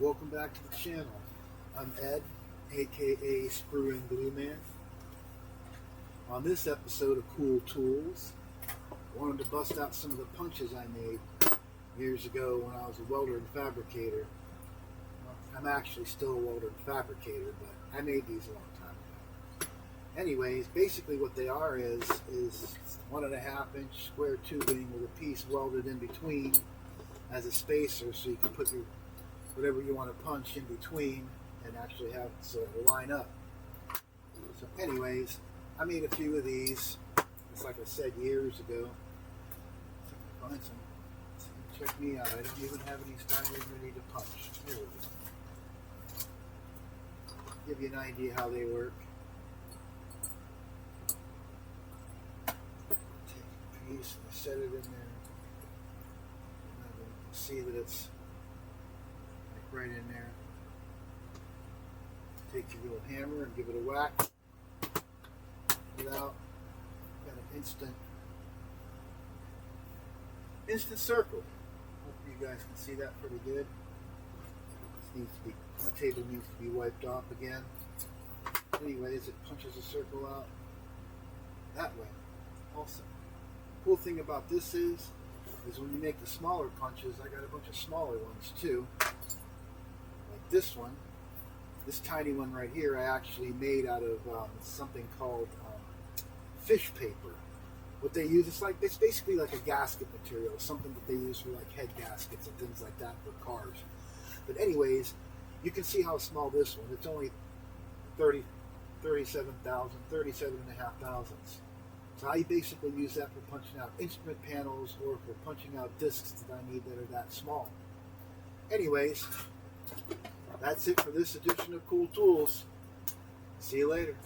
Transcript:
Welcome back to the channel. I'm Ed, aka Screw and Glue Man. On this episode of Cool Tools, I wanted to bust out some of the punches I made years ago when I was a welder and fabricator. Well, I'm actually still a welder and fabricator, but I made these a long time ago. Anyways, basically what they are is 1.5 inch square tubing with a piece welded in between as a spacer, so you can put your whatever you want to punch in between and actually have it so it'll line up. So anyways, I made a few of these. It's like I said years ago. So find some. Check me out. I don't even have any stylers ready to punch. Here we go. Give you an idea how they work. Take a piece and set it in there. And then see that it's right in there. Take your little hammer and give it a whack. Without got an instant circle. Hope you guys can see that pretty good. This needs to be, my table needs to be wiped off again. Anyways, it punches a circle out that way. Also, cool thing about this is when you make the smaller punches, I got a bunch of smaller ones too. This one, this tiny one right here, I actually made out of something called fish paper. What they use, it's basically like a gasket material, something that they use for like head gaskets and things like that for cars. But anyways, you can see how small this one. It's only 37 and a half thousandths. So I basically use that for punching out instrument panels or for punching out discs that I need that are that small. Anyways, that's it for this edition of Cool Tools. See you later.